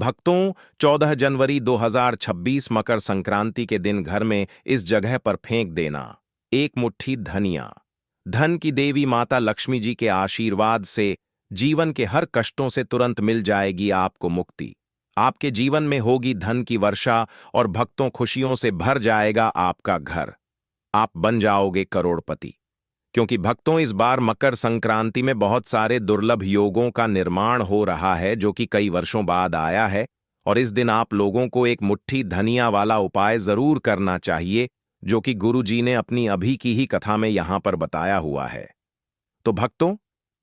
भक्तों, 14 जनवरी 2026 मकर संक्रांति के दिन घर में इस जगह पर फेंक देना एक मुट्ठी धनिया। धन की देवी माता लक्ष्मी जी के आशीर्वाद से जीवन के हर कष्टों से तुरंत मिल जाएगी आपको मुक्ति। आपके जीवन में होगी धन की वर्षा और भक्तों खुशियों से भर जाएगा आपका घर। आप बन जाओगे करोड़पति। क्योंकि भक्तों, इस बार मकर संक्रांति में बहुत सारे दुर्लभ योगों का निर्माण हो रहा है जो कि कई वर्षों बाद आया है, और इस दिन आप लोगों को एक मुट्ठी धनिया वाला उपाय जरूर करना चाहिए जो कि गुरु जी ने अपनी अभी की ही कथा में यहां पर बताया हुआ है। तो भक्तों,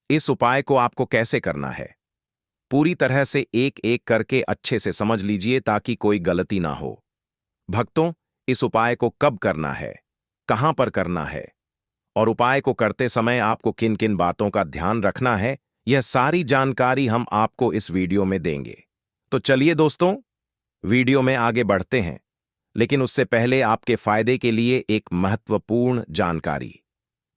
इस उपाय को आपको कैसे करना है, पूरी तरह से एक एक करके अच्छे से समझ लीजिए ताकि कोई गलती ना हो। भक्तों, इस उपाय को कब करना है, कहां पर करना है और उपाय को करते समय आपको किन किन बातों का ध्यान रखना है, यह सारी जानकारी हम आपको इस वीडियो में देंगे। तो चलिए दोस्तों, वीडियो में आगे बढ़ते हैं, लेकिन उससे पहले आपके फायदे के लिए एक महत्वपूर्ण जानकारी।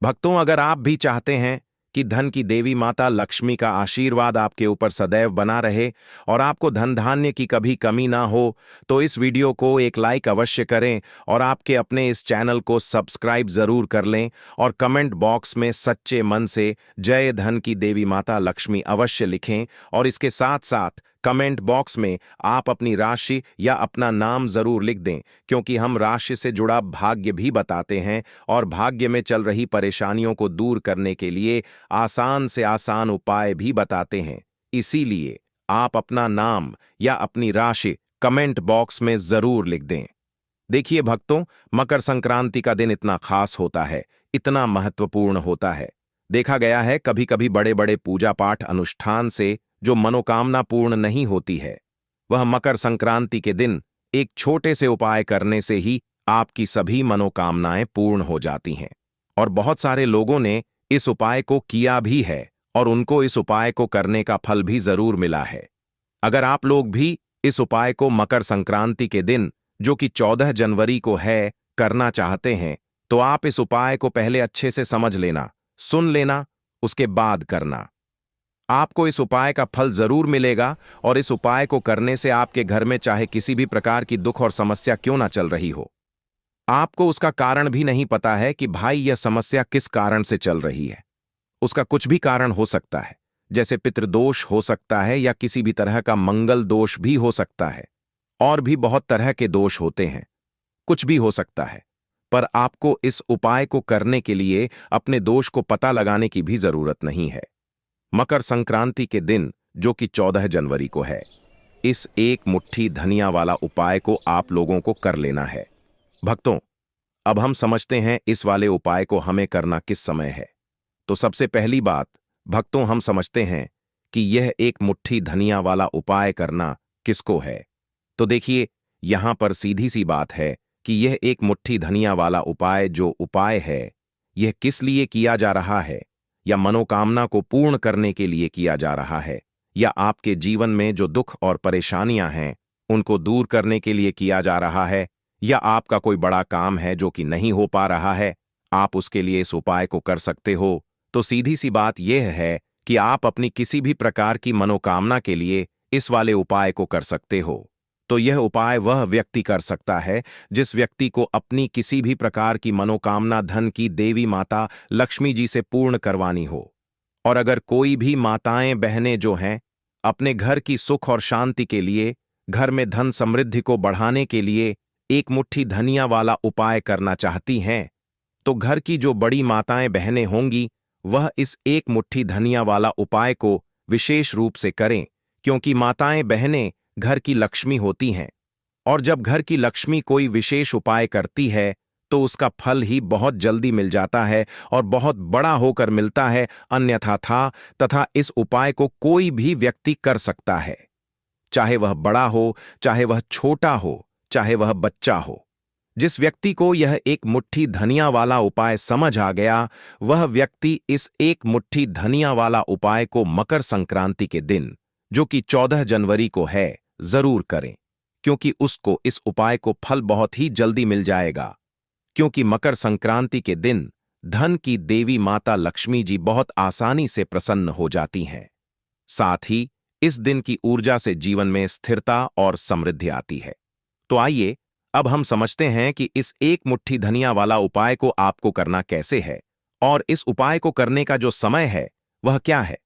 भक्तों, अगर आप भी चाहते हैं कि धन की देवी माता लक्ष्मी का आशीर्वाद आपके ऊपर सदैव बना रहे और आपको धन धान्य की कभी कमी ना हो, तो इस वीडियो को एक लाइक अवश्य करें और आपके अपने इस चैनल को सब्सक्राइब जरूर कर लें और कमेंट बॉक्स में सच्चे मन से जय धन की देवी माता लक्ष्मी अवश्य लिखें। और इसके साथ साथ कमेंट बॉक्स में आप अपनी राशि या अपना नाम जरूर लिख दें, क्योंकि हम राशि से जुड़ा भाग्य भी बताते हैं और भाग्य में चल रही परेशानियों को दूर करने के लिए आसान से आसान उपाय भी बताते हैं। इसीलिए आप अपना नाम या अपनी राशि कमेंट बॉक्स में जरूर लिख दें। देखिए भक्तों, मकर संक्रांति का दिन इतना खास होता है, इतना महत्वपूर्ण होता है। देखा गया है कभी कभी बड़े बड़े पूजा पाठ अनुष्ठान से जो मनोकामना पूर्ण नहीं होती है, वह मकर संक्रांति के दिन एक छोटे से उपाय करने से ही आपकी सभी मनोकामनाएं पूर्ण हो जाती हैं। और बहुत सारे लोगों ने इस उपाय को किया भी है और उनको इस उपाय को करने का फल भी जरूर मिला है। अगर आप लोग भी इस उपाय को मकर संक्रांति के दिन, जो कि 14 जनवरी को है, करना चाहते हैं, तो आप इस उपाय को पहले अच्छे से समझ लेना, सुन लेना, उसके बाद करना। आपको इस उपाय का फल जरूर मिलेगा और इस उपाय को करने से आपके घर में चाहे किसी भी प्रकार की दुख और समस्या क्यों ना चल रही हो, आपको उसका कारण भी नहीं पता है कि भाई यह समस्या किस कारण से चल रही है। उसका कुछ भी कारण हो सकता है, जैसे पितृदोष हो सकता है या किसी भी तरह का मंगल दोष भी हो सकता है, और भी बहुत तरह के दोष होते हैं, कुछ भी हो सकता है। पर आपको इस उपाय को करने के लिए अपने दोष को पता लगाने की भी जरूरत नहीं है। मकर संक्रांति के दिन, जो कि 14 जनवरी को है, इस एक मुट्ठी धनिया वाला उपाय को आप लोगों को कर लेना है। भक्तों, अब हम समझते हैं इस वाले उपाय को हमें करना किस समय है। तो सबसे पहली बात भक्तों, हम समझते हैं कि यह एक मुट्ठी धनिया वाला उपाय करना किसको है। तो देखिए, यहां पर सीधी सी बात है कि यह एक मुट्ठी धनिया वाला उपाय जो उपाय है, यह किस लिए किया जा रहा है, या मनोकामना को पूर्ण करने के लिए किया जा रहा है, या आपके जीवन में जो दुख और परेशानियां हैं उनको दूर करने के लिए किया जा रहा है, या आपका कोई बड़ा काम है जो कि नहीं हो पा रहा है, आप उसके लिए इस उपाय को कर सकते हो। तो सीधी सी बात यह है कि आप अपनी किसी भी प्रकार की मनोकामना के लिए इस वाले उपाय को कर सकते हो। तो यह उपाय वह व्यक्ति कर सकता है जिस व्यक्ति को अपनी किसी भी प्रकार की मनोकामना धन की देवी माता लक्ष्मी जी से पूर्ण करवानी हो। और अगर कोई भी माताएं बहनें जो हैं अपने घर की सुख और शांति के लिए, घर में धन समृद्धि को बढ़ाने के लिए एक मुट्ठी धनिया वाला उपाय करना चाहती हैं, तो घर की जो बड़ी माताएं बहनें होंगी वह इस एक मुट्ठी धनिया वाला उपाय को विशेष रूप से करें, क्योंकि माताएं बहनें घर की लक्ष्मी होती हैं, और जब घर की लक्ष्मी कोई विशेष उपाय करती है तो उसका फल ही बहुत जल्दी मिल जाता है और बहुत बड़ा होकर मिलता है। अन्यथा तथा इस उपाय को कोई भी व्यक्ति कर सकता है, चाहे वह बड़ा हो, चाहे वह छोटा हो, चाहे वह बच्चा हो। जिस व्यक्ति को यह एक मुट्ठी धनिया वाला उपाय समझ आ गया, वह व्यक्ति इस एक मुट्ठी धनिया वाला उपाय को मकर संक्रांति के दिन, जो कि 14 जनवरी को है, जरूर करें, क्योंकि उसको इस उपाय को फल बहुत ही जल्दी मिल जाएगा। क्योंकि मकर संक्रांति के दिन धन की देवी माता लक्ष्मी जी बहुत आसानी से प्रसन्न हो जाती हैं। साथ ही इस दिन की ऊर्जा से जीवन में स्थिरता और समृद्धि आती है। तो आइए अब हम समझते हैं कि इस एक मुट्ठी धनिया वाला उपाय को आपको करना कैसे है और इस उपाय को करने का जो समय है वह क्या है।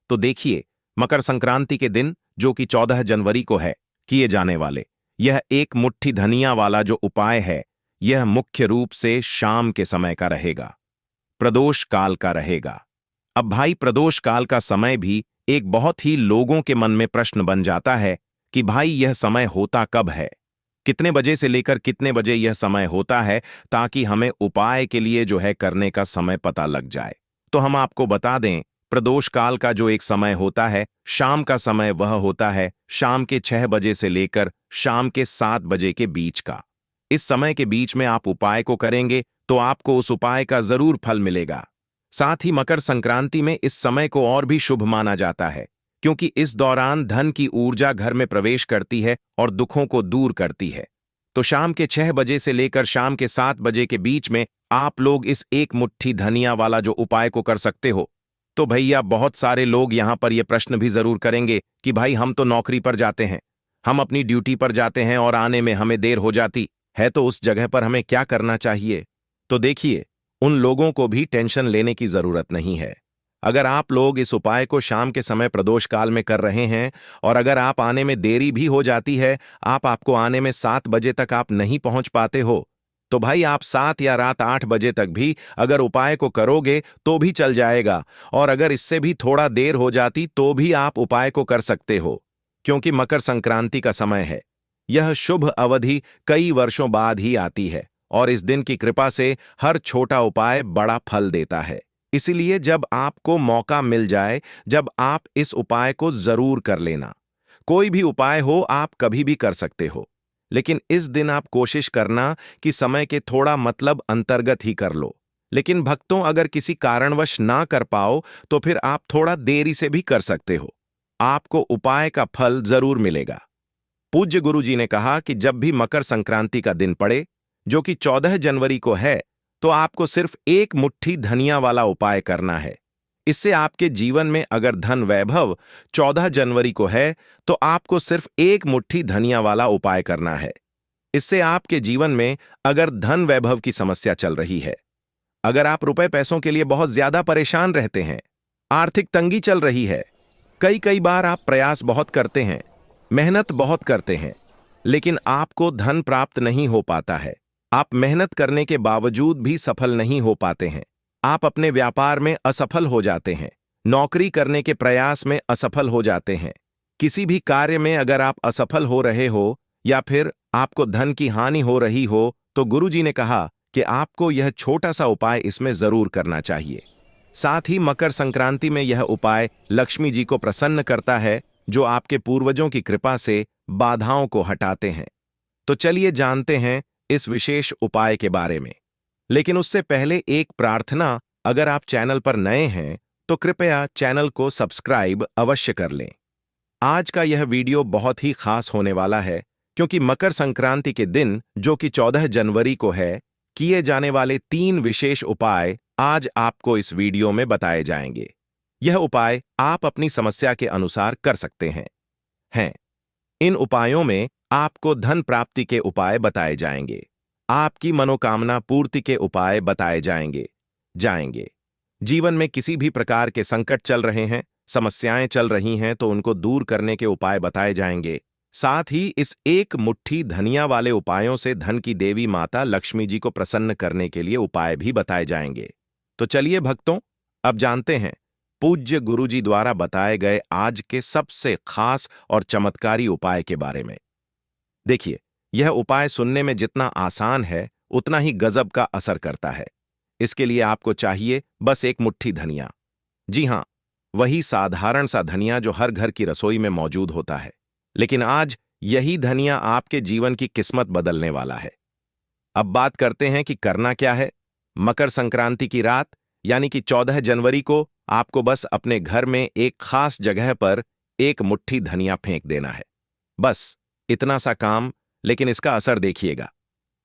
तो देखिए, मकर संक्रांति के दिन, जो कि 14 जनवरी को है, किए जाने वाले यह एक मुट्ठी धनिया वाला जो उपाय है, यह मुख्य रूप से शाम के समय का रहेगा, प्रदोष काल का रहेगा। अब भाई, प्रदोष काल का समय भी एक बहुत ही लोगों के मन में प्रश्न बन जाता है कि भाई यह समय होता कब है, कितने बजे से लेकर कितने बजे यह समय होता है, ताकि हमें उपाय के लिए जो है करने का समय पता लग जाए। तो हम आपको बता दें, प्रदोष काल का जो एक समय होता है, शाम का समय, वह होता है शाम के 6 बजे से लेकर शाम के 7 बजे के बीच का। इस समय के बीच में आप उपाय को करेंगे तो आपको उस उपाय का जरूर फल मिलेगा। साथ ही मकर संक्रांति में इस समय को और भी शुभ माना जाता है, क्योंकि इस दौरान धन की ऊर्जा घर में प्रवेश करती है और दुखों को दूर करती है। तो शाम के 6 बजे से लेकर शाम के 7 बजे के बीच में आप लोग इस एक मुट्ठी धनिया वाला जो उपाय को कर सकते हो। तो भैया, बहुत सारे लोग यहां पर यह प्रश्न भी जरूर करेंगे कि भाई हम तो नौकरी पर जाते हैं, हम अपनी ड्यूटी पर जाते हैं और आने में हमें देर हो जाती है, तो उस जगह पर हमें क्या करना चाहिए। तो देखिए, उन लोगों को भी टेंशन लेने की जरूरत नहीं है। अगर आप लोग इस उपाय को शाम के समय प्रदोष काल में कर रहे हैं और अगर आप आने में देरी भी हो जाती है, आपको आने में 7 बजे तक आप नहीं पहुंच पाते हो, तो भाई आप 7 या रात 8 बजे तक भी अगर उपाय को करोगे तो भी चल जाएगा। और अगर इससे भी थोड़ा देर हो जाती तो भी आप उपाय को कर सकते हो, क्योंकि मकर संक्रांति का समय है। यह शुभ अवधि कई वर्षों बाद ही आती है और इस दिन की कृपा से हर छोटा उपाय बड़ा फल देता है। इसीलिए जब आपको मौका मिल जाए, जब आप इस उपाय को जरूर कर लेना। कोई भी उपाय हो, आप कभी भी कर सकते हो, लेकिन इस दिन आप कोशिश करना कि समय के थोड़ा मतलब अंतर्गत ही कर लो। लेकिन भक्तों, अगर किसी कारणवश ना कर पाओ तो फिर आप थोड़ा देरी से भी कर सकते हो, आपको उपाय का फल जरूर मिलेगा। पूज्य गुरु जी ने कहा कि जब भी मकर संक्रांति का दिन पड़े, जो कि 14 जनवरी को है, तो आपको सिर्फ एक मुट्ठी धनिया वाला उपाय करना है। इससे आपके जीवन में अगर धन वैभव 14 जनवरी को है, तो आपको सिर्फ एक मुट्ठी धनिया वाला उपाय करना है। इससे आपके जीवन में अगर धन वैभव की समस्या चल रही है, अगर आप रुपए पैसों के लिए बहुत ज्यादा परेशान रहते हैं, आर्थिक तंगी चल रही है, कई बार आप प्रयास बहुत करते हैं, मेहनत बहुत करते हैं, लेकिन आपको धन प्राप्त नहीं हो पाता है, आप मेहनत करने के बावजूद भी सफल नहीं हो पाते हैं, आप अपने व्यापार में असफल हो जाते हैं, नौकरी करने के प्रयास में असफल हो जाते हैं, किसी भी कार्य में अगर आप असफल हो रहे हो या फिर आपको धन की हानि हो रही हो, तो गुरुजी ने कहा कि आपको यह छोटा सा उपाय इसमें जरूर करना चाहिए। साथ ही मकर संक्रांति में यह उपाय लक्ष्मी जी को प्रसन्न करता है, जो आपके पूर्वजों की कृपा से बाधाओं को हटाते हैं। तो चलिए जानते हैं इस विशेष उपाय के बारे में। लेकिन उससे पहले एक प्रार्थना, अगर आप चैनल पर नए हैं तो कृपया चैनल को सब्सक्राइब अवश्य कर लें। आज का यह वीडियो बहुत ही खास होने वाला है, क्योंकि मकर संक्रांति के दिन, जो कि 14 जनवरी को है, किए जाने वाले 3 विशेष उपाय आज आपको इस वीडियो में बताए जाएंगे। यह उपाय आप अपनी समस्या के अनुसार कर सकते हैं। इन उपायों में आपको धन प्राप्ति के उपाय बताए जाएंगे, आपकी मनोकामना पूर्ति के उपाय बताए जाएंगे। जीवन में किसी भी प्रकार के संकट चल रहे हैं, समस्याएं चल रही हैं, तो उनको दूर करने के उपाय बताए जाएंगे। साथ ही इस एक मुट्ठी धनिया वाले उपायों से धन की देवी माता लक्ष्मी जी को प्रसन्न करने के लिए उपाय भी बताए जाएंगे। तो चलिए भक्तों, अब जानते हैं पूज्य गुरुजी द्वारा बताए गए आज के सबसे खास और चमत्कारी उपाय के बारे में। देखिए, यह उपाय सुनने में जितना आसान है, उतना ही गजब का असर करता है। इसके लिए आपको चाहिए बस एक मुट्ठी धनिया। जी हां, वही साधारण सा धनिया जो हर घर की रसोई में मौजूद होता है। लेकिन आज यही धनिया आपके जीवन की किस्मत बदलने वाला है। अब बात करते हैं कि करना क्या है। मकर संक्रांति की रात, यानी कि 14 जनवरी को, आपको बस अपने घर में एक खास जगह पर एक मुट्ठी धनिया फेंक देना है। बस इतना सा काम, लेकिन इसका असर देखिएगा।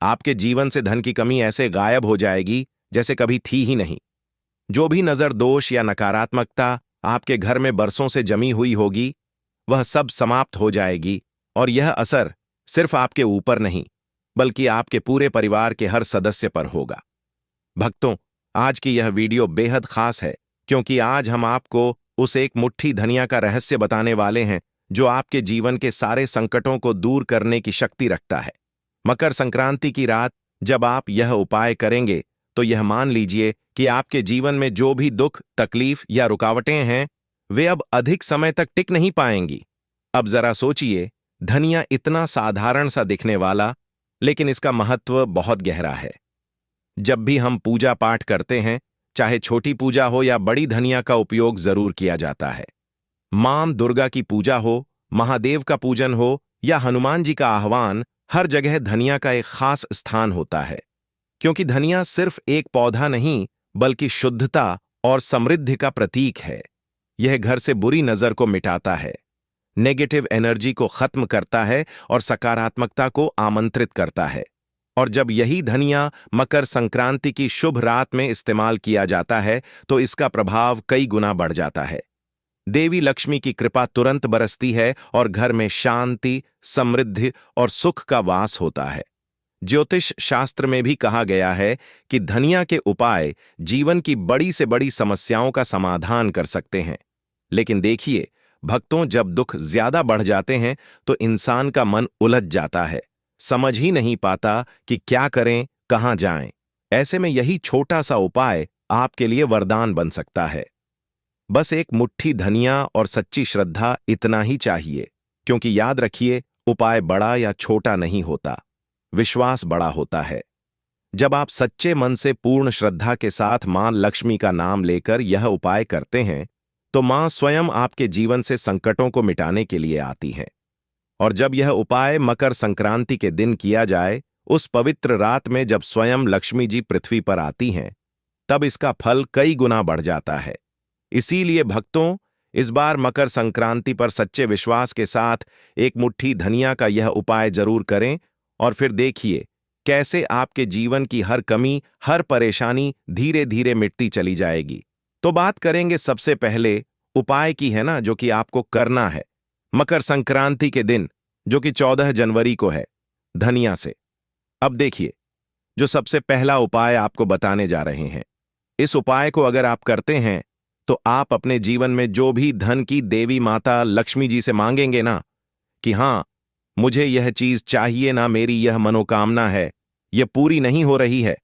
आपके जीवन से धन की कमी ऐसे गायब हो जाएगी जैसे कभी थी ही नहीं। जो भी नजर दोष या नकारात्मकता आपके घर में बरसों से जमी हुई होगी, वह सब समाप्त हो जाएगी और यह असर सिर्फ आपके ऊपर नहीं बल्कि आपके पूरे परिवार के हर सदस्य पर होगा। भक्तों, आज की यह वीडियो बेहद खास है क्योंकि आज हम आपको उस एक मुट्ठी धनिया का रहस्य बताने वाले हैं जो आपके जीवन के सारे संकटों को दूर करने की शक्ति रखता है। मकर संक्रांति की रात जब आप यह उपाय करेंगे तो यह मान लीजिए कि आपके जीवन में जो भी दुख, तकलीफ या रुकावटें हैं वे अब अधिक समय तक टिक नहीं पाएंगी। अब जरा सोचिए, धनिया इतना साधारण सा दिखने वाला, लेकिन इसका महत्व बहुत गहरा है। जब भी हम पूजा पाठ करते हैं, चाहे छोटी पूजा हो या बड़ी, धनिया का उपयोग जरूर किया जाता है। मां दुर्गा की पूजा हो, महादेव का पूजन हो या हनुमान जी का आह्वान, हर जगह धनिया का एक खास स्थान होता है। क्योंकि धनिया सिर्फ एक पौधा नहीं बल्कि शुद्धता और समृद्धि का प्रतीक है। यह घर से बुरी नजर को मिटाता है, नेगेटिव एनर्जी को खत्म करता है और सकारात्मकता को आमंत्रित करता है। और जब यही धनिया मकर संक्रांति की शुभ रात में इस्तेमाल किया जाता है तो इसका प्रभाव कई गुना बढ़ जाता है। देवी लक्ष्मी की कृपा तुरंत बरसती है और घर में शांति, समृद्धि और सुख का वास होता है। ज्योतिष शास्त्र में भी कहा गया है कि धनिया के उपाय जीवन की बड़ी से बड़ी समस्याओं का समाधान कर सकते हैं। लेकिन देखिए भक्तों, जब दुख ज्यादा बढ़ जाते हैं तो इंसान का मन उलझ जाता है, समझ ही नहीं पाता कि क्या करें, कहां जाएं। ऐसे में यही छोटा सा उपाय आपके लिए वरदान बन सकता है। बस एक मुट्ठी धनिया और सच्ची श्रद्धा, इतना ही चाहिए। क्योंकि याद रखिए, उपाय बड़ा या छोटा नहीं होता, विश्वास बड़ा होता है। जब आप सच्चे मन से पूर्ण श्रद्धा के साथ मां लक्ष्मी का नाम लेकर यह उपाय करते हैं तो मां स्वयं आपके जीवन से संकटों को मिटाने के लिए आती हैं। और जब यह उपाय मकर संक्रांति के दिन किया जाए, उस पवित्र रात में जब स्वयं लक्ष्मी जी पृथ्वी पर आती हैं, तब इसका फल कई गुना बढ़ जाता है। इसीलिए भक्तों, इस बार मकर संक्रांति पर सच्चे विश्वास के साथ एक मुट्ठी धनिया का यह उपाय जरूर करें और फिर देखिए कैसे आपके जीवन की हर कमी, हर परेशानी धीरे धीरे मिटती चली जाएगी। तो बात करेंगे सबसे पहले उपाय की, है ना, जो कि आपको करना है मकर संक्रांति के दिन, जो कि 14 जनवरी को है, धनिया से। अब देखिए, जो सबसे पहला उपाय आपको बताने जा रहे हैं, इस उपाय को अगर आप करते हैं तो आप अपने जीवन में जो भी धन की देवी माता लक्ष्मी जी से मांगेंगे ना कि हाँ, मुझे यह चीज चाहिए ना, मेरी यह मनोकामना है, यह पूरी नहीं हो रही है,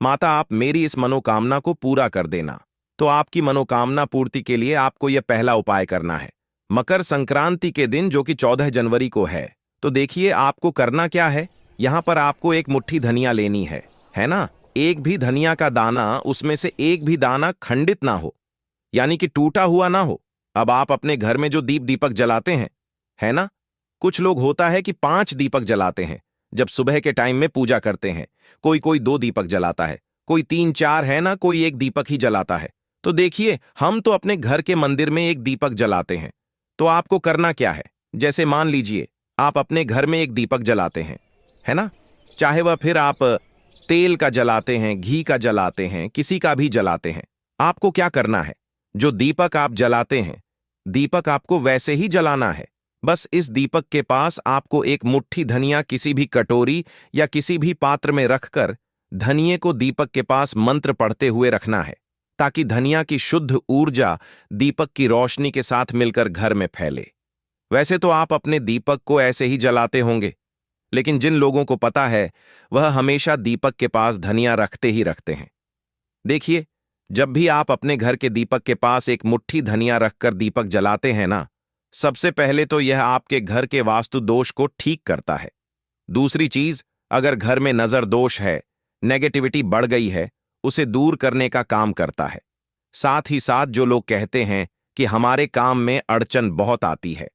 माता आप मेरी इस मनोकामना को पूरा कर देना। तो आपकी मनोकामना पूर्ति के लिए आपको यह पहला उपाय करना है मकर संक्रांति के दिन, जो कि 14 जनवरी को है। तो देखिए आपको करना क्या है। यहां पर आपको एक मुट्ठी धनिया लेनी है ना। एक भी धनिया का दाना, उसमें से एक भी दाना खंडित ना हो, यानी कि टूटा हुआ ना हो। अब आप अपने घर में जो दीपक जलाते हैं, है ना, कुछ लोग होता है कि 5 दीपक जलाते हैं जब सुबह के टाइम में पूजा करते हैं। कोई 2 दीपक जलाता है, कोई 3-4, है ना, कोई 1 दीपक ही जलाता है। तो देखिए, हम तो अपने घर के मंदिर में 1 दीपक जलाते हैं। तो आपको करना क्या है, जैसे मान लीजिए आप अपने घर में 1 दीपक जलाते हैं, है ना, चाहे वह फिर आप तेल का जलाते हैं, घी का जलाते हैं, किसी का भी जलाते हैं। आपको क्या करना है, जो दीपक आप जलाते हैं, दीपक आपको वैसे ही जलाना है। बस इस दीपक के पास आपको एक मुट्ठी धनिया किसी भी कटोरी या किसी भी पात्र में रखकर धनिये को दीपक के पास मंत्र पढ़ते हुए रखना है, ताकि धनिया की शुद्ध ऊर्जा दीपक की रोशनी के साथ मिलकर घर में फैले। वैसे तो आप अपने दीपक को ऐसे ही जलाते होंगे, लेकिन जिन लोगों को पता है वह हमेशा दीपक के पास धनिया रखते ही रखते हैं। देखिए, जब भी आप अपने घर के दीपक के पास एक मुट्ठी धनिया रखकर दीपक जलाते हैं ना, सबसे पहले तो यह आपके घर के वास्तु दोष को ठीक करता है। दूसरी चीज, अगर घर में नजर दोष है, नेगेटिविटी बढ़ गई है, उसे दूर करने का काम करता है। साथ ही साथ जो लोग कहते हैं कि हमारे काम में अड़चन बहुत आती है,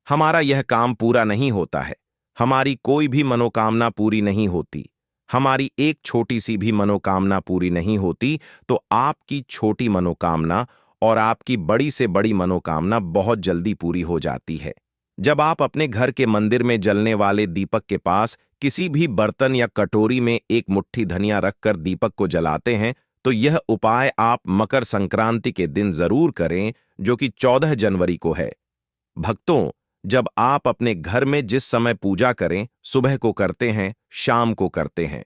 हमारा यह काम पूरा नहीं होता है, हमारी कोई भी मनोकामना पूरी नहीं होती, हमारी एक छोटी सी भी मनोकामना पूरी नहीं होती, तो आपकी छोटी मनोकामना और आपकी बड़ी से बड़ी मनोकामना बहुत जल्दी पूरी हो जाती है। जब आप अपने घर के मंदिर में जलने वाले दीपक के पास किसी भी बर्तन या कटोरी में एक मुट्ठी धनिया रखकर दीपक को जलाते हैं, तो यह उपाय आप मकर संक्रांति के दिन जरूर करें, जो कि 14 जनवरी को है। भक्तों, जब आप अपने घर में जिस समय पूजा करें, सुबह को करते हैं, शाम को करते हैं,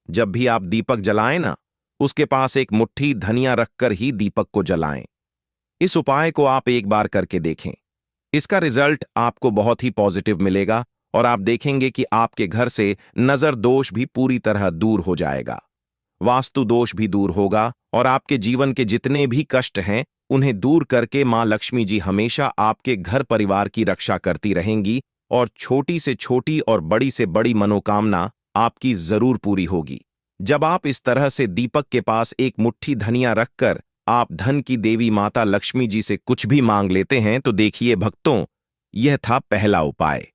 जब भी आप दीपक जलाएं ना, उसके पास एक मुट्ठी धनिया रखकर ही दीपक को जलाएं। इस उपाय को आप एक बार करके देखें। इसका रिजल्ट आपको बहुत ही पॉजिटिव मिलेगा और आप देखेंगे कि आपके घर से नजर दोष भी पूरी तरह दूर हो जाएगा, वास्तु दोष भी दूर होगा और आपके जीवन के जितने भी कष्ट हैं उन्हें दूर करके मां लक्ष्मी जी हमेशा आपके घर परिवार की रक्षा करती रहेंगी और छोटी से छोटी और बड़ी से बड़ी मनोकामना आपकी जरूर पूरी होगी। जब आप इस तरह से दीपक के पास एक मुट्ठी धनिया रखकर आप धन की देवी माता लक्ष्मी जी से कुछ भी मांग लेते हैं तो देखिए भक्तों, यह था पहला उपाय।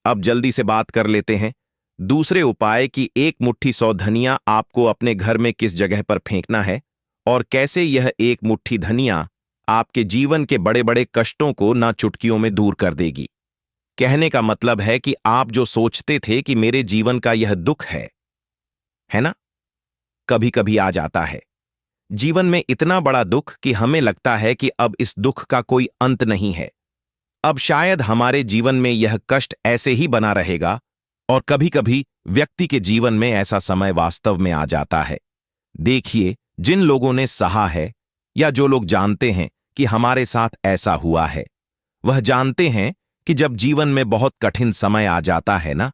अब जल्दी से बात कर लेते हैं दूसरे उपाय की। एक मुट्ठी 100 धनिया आपको अपने घर में किस जगह पर फेंकना है और कैसे यह एक मुट्ठी धनिया आपके जीवन के बड़े बड़े कष्टों को ना चुटकियों में दूर कर देगी। कहने का मतलब है कि आप जो सोचते थे कि मेरे जीवन का यह दुख है ना, कभी कभी आ जाता है जीवन में इतना बड़ा दुख कि हमें लगता है कि अब इस दुख का कोई अंत नहीं है, अब शायद हमारे जीवन में यह कष्ट ऐसे ही बना रहेगा। और कभी कभी व्यक्ति के जीवन में ऐसा समय वास्तव में आ जाता है। देखिए, जिन लोगों ने सहा है या जो लोग जानते हैं कि हमारे साथ ऐसा हुआ है, वह जानते हैं कि जब जीवन में बहुत कठिन समय आ जाता है ना,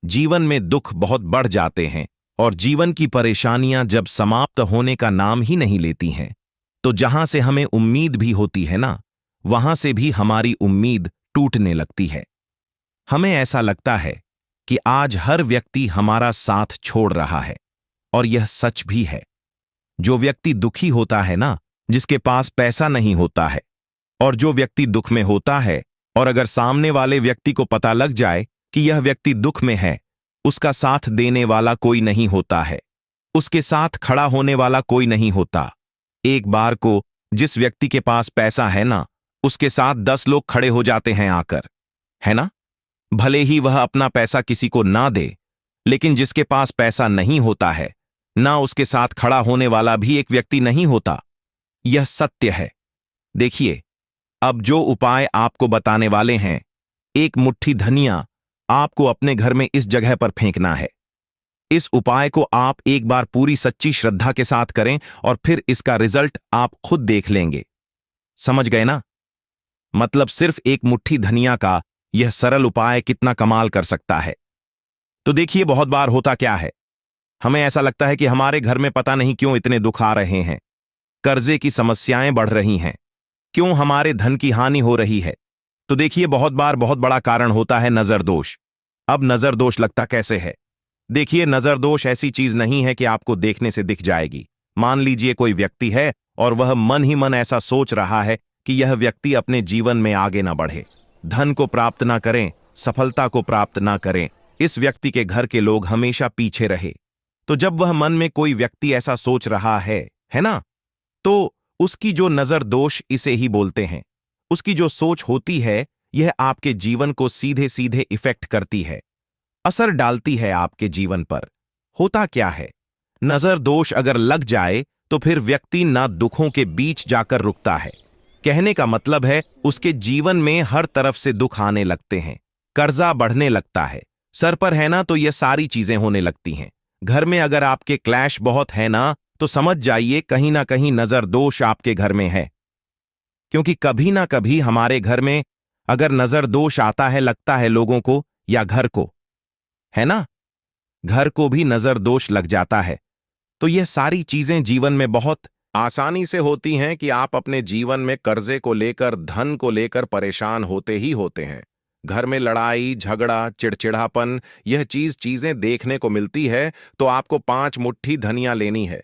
जीवन में दुख बहुत बढ़ जाते हैं और जीवन की परेशानियां जब समाप्त होने का नाम ही नहीं लेती हैं, तो जहां से हमें उम्मीद भी होती है ना, वहां से भी हमारी उम्मीद टूटने लगती है। हमें ऐसा लगता है कि आज हर व्यक्ति हमारा साथ छोड़ रहा है और यह सच भी है। जो व्यक्ति दुखी होता है ना, जिसके पास पैसा नहीं होता है, और जो व्यक्ति दुख में होता है और अगर सामने वाले व्यक्ति को पता लग जाए कि यह व्यक्ति दुख में है, उसका साथ देने वाला कोई नहीं होता है, उसके साथ खड़ा होने वाला कोई नहीं होता। एक बार को जिस व्यक्ति के पास पैसा है ना, उसके साथ 10 लोग खड़े हो जाते हैं आकर, है ना। भले ही वह अपना पैसा किसी को ना दे, लेकिन जिसके पास पैसा नहीं होता है ना, उसके साथ खड़ा होने वाला भी एक व्यक्ति नहीं होता। यह सत्य है। देखिए, अब जो उपाय आपको बताने वाले हैं, एक मुट्ठी धनिया आपको अपने घर में इस जगह पर फेंकना है। इस उपाय को आप एक बार पूरी सच्ची श्रद्धा के साथ करें और फिर इसका रिजल्ट आप खुद देख लेंगे। समझ गए ना? मतलब सिर्फ एक मुट्ठी धनिया का यह सरल उपाय कितना कमाल कर सकता है। तो देखिए, बहुत बार होता क्या है, हमें ऐसा लगता है कि हमारे घर में पता नहीं क्यों इतने दुख आ रहे हैं, कर्जे की समस्याएं बढ़ रही हैं, क्यों हमारे धन की हानि हो रही है। तो देखिए, बहुत बार बहुत बड़ा कारण होता है नजर दोष। अब नजर दोष लगता कैसे है? देखिए, नजर दोष ऐसी चीज नहीं है कि आपको देखने से दिख जाएगी। मान लीजिए कोई व्यक्ति है और वह मन ही मन ऐसा सोच रहा है कि यह व्यक्ति अपने जीवन में आगे ना बढ़े, धन को प्राप्त ना करें, सफलता को प्राप्त ना करें, इस व्यक्ति के घर के लोग हमेशा पीछे रहे। तो जब वह मन में कोई व्यक्ति ऐसा सोच रहा है ना, तो उसकी जो नजर दोष इसे ही बोलते हैं, उसकी जो सोच होती है, यह आपके जीवन को सीधे सीधे इफेक्ट करती है, असर डालती है आपके जीवन पर। होता क्या है, नजर दोष अगर लग जाए तो फिर व्यक्ति ना दुखों के बीच जाकर रुकता है। कहने का मतलब है, उसके जीवन में हर तरफ से दुख आने लगते हैं, कर्जा बढ़ने लगता है, सर पर है ना तो ये सारी चीजें होने लगती हैं। घर में अगर आपके क्लैश बहुत है ना, तो समझ जाइए कहीं ना कहीं नजर दोष आपके घर में है। क्योंकि कभी ना कभी हमारे घर में अगर नजर दोष आता है, लगता है लोगों को या घर को, है ना, घर को भी नजर दोष लग जाता है। तो यह सारी चीजें जीवन में बहुत आसानी से होती हैं कि आप अपने जीवन में कर्जे को लेकर, धन को लेकर परेशान होते ही होते हैं। घर में लड़ाई झगड़ा, चिड़चिड़ापन, यह चीजें देखने को मिलती है। तो आपको 5 मुट्ठी धनिया लेनी है।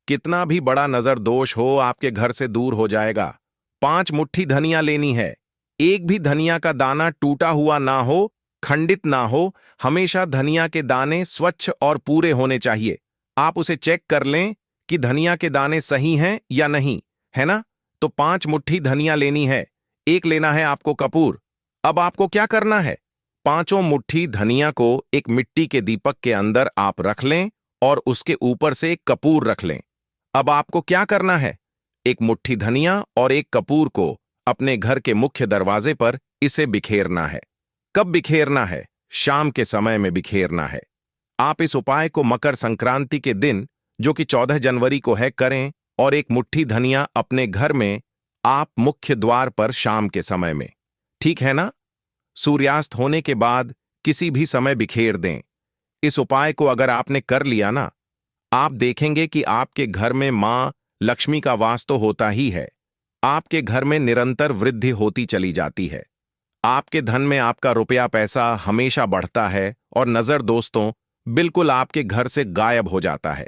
कितना भी बड़ा नजर दोष हो, आपके घर से दूर हो जाएगा। 5 मुट्ठी धनिया लेनी है। एक भी धनिया का दाना टूटा हुआ ना हो, खंडित ना हो। हमेशा धनिया के दाने स्वच्छ और पूरे होने चाहिए। आप उसे चेक कर लें कि धनिया के दाने सही हैं या नहीं, है ना। तो 5 मुट्ठी धनिया लेनी है। एक लेना है आपको कपूर। अब आपको क्या करना है, 5 मुट्ठी धनिया को एक मिट्टी के दीपक के अंदर आप रख लें और उसके ऊपर से एक कपूर रख लें। अब आपको क्या करना है, एक मुट्ठी धनिया और एक कपूर को अपने घर के मुख्य दरवाजे पर इसे बिखेरना है। कब बिखेरना है? शाम के समय में बिखेरना है। आप इस उपाय को मकर संक्रांति के दिन, जो कि 14 जनवरी को है, करें और एक मुट्ठी धनिया अपने घर में आप मुख्य द्वार पर शाम के समय में, ठीक है ना, सूर्यास्त होने के बाद किसी भी समय बिखेर दें। इस उपाय को अगर आपने कर लिया ना, आप देखेंगे कि आपके घर में मां लक्ष्मी का वास तो होता ही है, आपके घर में निरंतर वृद्धि होती चली जाती है। आपके धन में आपका रुपया पैसा हमेशा बढ़ता है और नजर दोस्तों बिल्कुल आपके घर से गायब हो जाता है।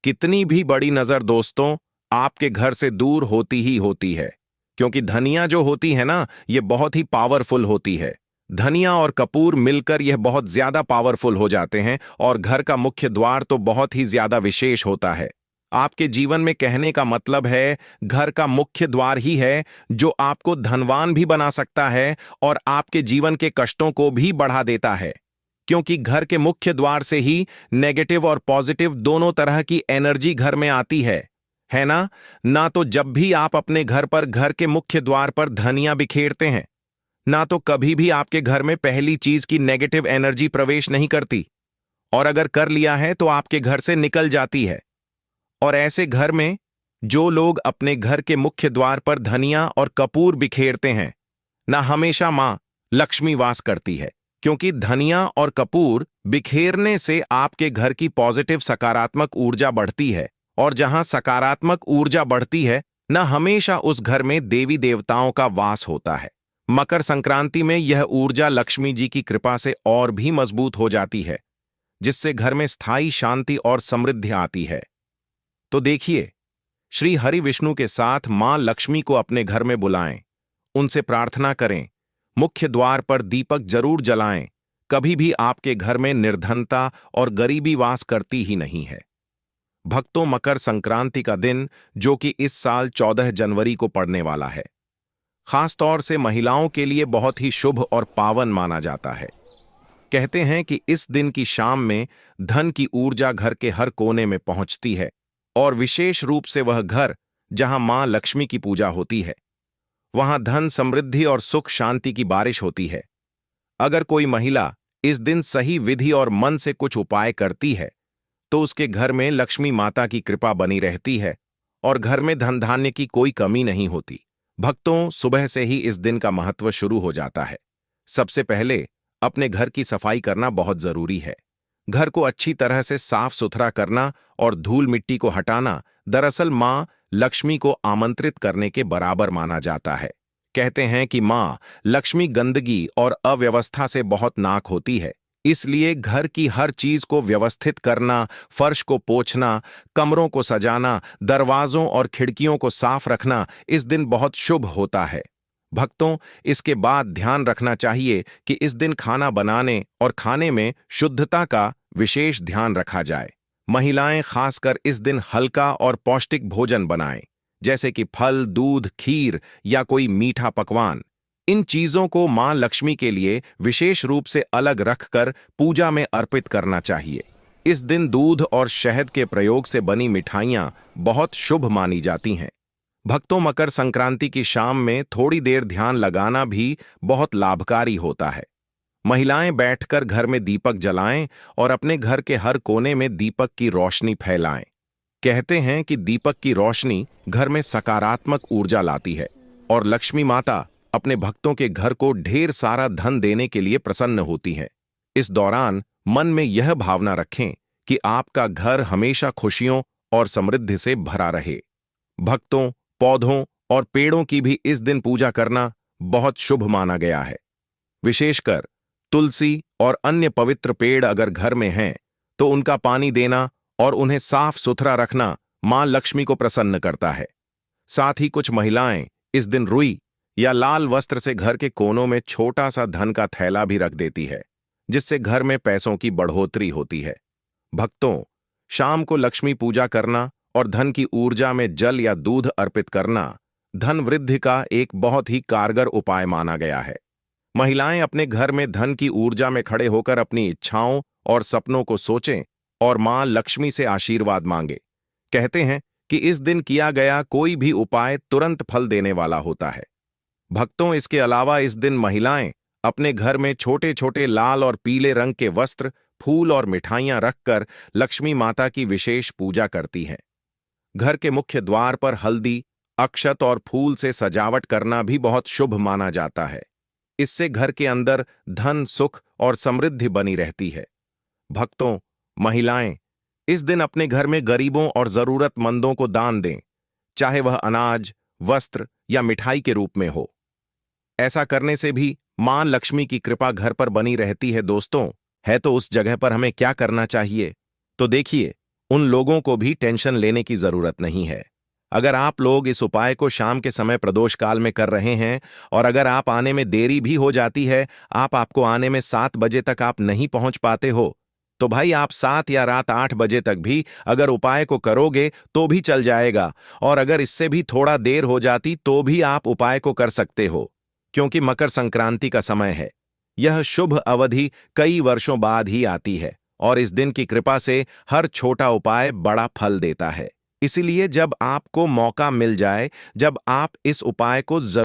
कितनी भी बड़ी नजर दोस्तों आपके घर से दूर होती ही होती है, क्योंकि धनिया जो होती है ना, ये बहुत ही पावरफुल होती है। धनिया और कपूर मिलकर यह बहुत ज्यादा पावरफुल हो जाते हैं और घर का मुख्य द्वार तो बहुत ही ज्यादा विशेष होता है। आपके जीवन में कहने का मतलब है घर का मुख्य द्वार ही है जो आपको धनवान भी बना सकता है और आपके जीवन के कष्टों को भी बढ़ा देता है, क्योंकि घर के मुख्य द्वार से ही नेगेटिव और पॉजिटिव दोनों तरह की एनर्जी घर में आती है ना। ना तो जब भी आप अपने घर पर घर के मुख्य द्वार पर धनिया बिखेरते हैं, ना तो कभी भी आपके घर में पहली चीज की नेगेटिव एनर्जी प्रवेश नहीं करती, और अगर कर लिया है तो आपके घर से निकल जाती है। और ऐसे घर में जो लोग अपने घर के मुख्य द्वार पर धनिया और कपूर बिखेरते हैं ना, हमेशा मां लक्ष्मी वास करती है, क्योंकि धनिया और कपूर बिखेरने से आपके घर की पॉजिटिव सकारात्मक ऊर्जा बढ़ती है, और जहां सकारात्मक ऊर्जा बढ़ती है ना, हमेशा उस घर में देवी देवताओं का वास होता है। मकर संक्रांति में यह ऊर्जा लक्ष्मी जी की कृपा से और भी मजबूत हो जाती है, जिससे घर में स्थायी शांति और समृद्धि आती है। तो देखिए, श्री हरि विष्णु के साथ मां लक्ष्मी को अपने घर में बुलाएं, उनसे प्रार्थना करें, मुख्य द्वार पर दीपक जरूर जलाएं। कभी भी आपके घर में निर्धनता और गरीबी वास करती ही नहीं है। भक्तों, मकर संक्रांति का दिन, जो कि इस साल 14 जनवरी को पड़ने वाला है, खास तौर से महिलाओं के लिए बहुत ही शुभ और पावन माना जाता है। कहते हैं कि इस दिन की शाम में धन की ऊर्जा घर के हर कोने में पहुंचती है, और विशेष रूप से वह घर जहां मां लक्ष्मी की पूजा होती है, वहां धन, समृद्धि और सुख शांति की बारिश होती है। अगर कोई महिला इस दिन सही विधि और मन से कुछ उपाय करती है, तो उसके घर में लक्ष्मी माता की कृपा बनी रहती है और घर में धन धान्य की कोई कमी नहीं होती। भक्तों, सुबह से ही इस दिन का महत्व शुरू हो जाता है। सबसे पहले अपने घर की सफाई करना बहुत जरूरी है। घर को अच्छी तरह से साफ सुथरा करना और धूल मिट्टी को हटाना दरअसल मां लक्ष्मी को आमंत्रित करने के बराबर माना जाता है। कहते हैं कि मां लक्ष्मी गंदगी और अव्यवस्था से बहुत नाक होती है, इसलिए घर की हर चीज को व्यवस्थित करना, फर्श को पोंछना, कमरों को सजाना, दरवाजों और खिड़कियों को साफ रखना इस दिन बहुत शुभ होता है। भक्तों, इसके बाद ध्यान रखना चाहिए कि इस दिन खाना बनाने और खाने में शुद्धता का विशेष ध्यान रखा जाए। महिलाएं खासकर इस दिन हल्का और पौष्टिक भोजन बनाएं, जैसे कि फल, दूध, खीर या कोई मीठा पकवान। इन चीजों को मां लक्ष्मी के लिए विशेष रूप से अलग रखकर पूजा में अर्पित करना चाहिए। इस दिन दूध और शहद के प्रयोग से बनी मिठाइयां बहुत शुभ मानी जाती हैं। भक्तों, मकर संक्रांति की शाम में थोड़ी देर ध्यान लगाना भी बहुत लाभकारी होता है। महिलाएं बैठकर घर में दीपक जलाएं और अपने घर के हर कोने में दीपक की रोशनी फैलाएं। कहते हैं कि दीपक की रोशनी घर में सकारात्मक ऊर्जा लाती है और लक्ष्मी माता अपने भक्तों के घर को ढेर सारा धन देने के लिए प्रसन्न होती है। इस दौरान मन में यह भावना रखें कि आपका घर हमेशा खुशियों और समृद्धि से भरा रहे। भक्तों, पौधों और पेड़ों की भी इस दिन पूजा करना बहुत शुभ माना गया है। विशेषकर तुलसी और अन्य पवित्र पेड़ अगर घर में हैं, तो उनका पानी देना और उन्हें साफ सुथरा रखना मां लक्ष्मी को प्रसन्न करता है। साथ ही कुछ महिलाएं इस दिन रुई या लाल वस्त्र से घर के कोनों में छोटा सा धन का थैला भी रख देती है, जिससे घर में पैसों की बढ़ोतरी होती है। भक्तों, शाम को लक्ष्मी पूजा करना और धन की ऊर्जा में जल या दूध अर्पित करना धन वृद्धि का एक बहुत ही कारगर उपाय माना गया है। महिलाएं अपने घर में धन की ऊर्जा में खड़े होकर अपनी इच्छाओं और सपनों को सोचें और मां लक्ष्मी से आशीर्वाद मांगे। कहते हैं कि इस दिन किया गया कोई भी उपाय तुरंत फल देने वाला होता है। भक्तों, इसके अलावा इस दिन महिलाएं अपने घर में छोटे छोटे लाल और पीले रंग के वस्त्र, फूल और मिठाइयां रखकर लक्ष्मी माता की विशेष पूजा करती हैं। घर के मुख्य द्वार पर हल्दी, अक्षत और फूल से सजावट करना भी बहुत शुभ माना जाता है। इससे घर के अंदर धन, सुख और समृद्धि बनी रहती है। भक्तों, महिलाएं इस दिन अपने घर में गरीबों और जरूरतमंदों को दान दें, चाहे वह अनाज, वस्त्र या मिठाई के रूप में हो। ऐसा करने से भी मां लक्ष्मी की कृपा घर पर बनी रहती है। दोस्तों, है तो उस जगह पर हमें क्या करना चाहिए? तो देखिए, उन लोगों को भी टेंशन लेने की जरूरत नहीं है। अगर आप लोग इस उपाय को शाम के समय प्रदोष काल में कर रहे हैं और अगर आप आने में देरी भी हो जाती है, आपको आने में 7 बजे तक आप नहीं पहुंच पाते हो, तो भाई आप 7 या रात 8 बजे तक भी अगर उपाय को करोगे तो भी चल जाएगा। और अगर इससे भी थोड़ा देर हो जाती तो भी आप उपाय को कर सकते हो, क्योंकि मकर संक्रांति का समय है। यह शुभ अवधि कई वर्षों बाद ही आती है और इस दिन की कृपा से हर छोटा उपाय बड़ा फल देता है। इसीलिए जब आपको मौका मिल जाए, जब आप इस उपाय को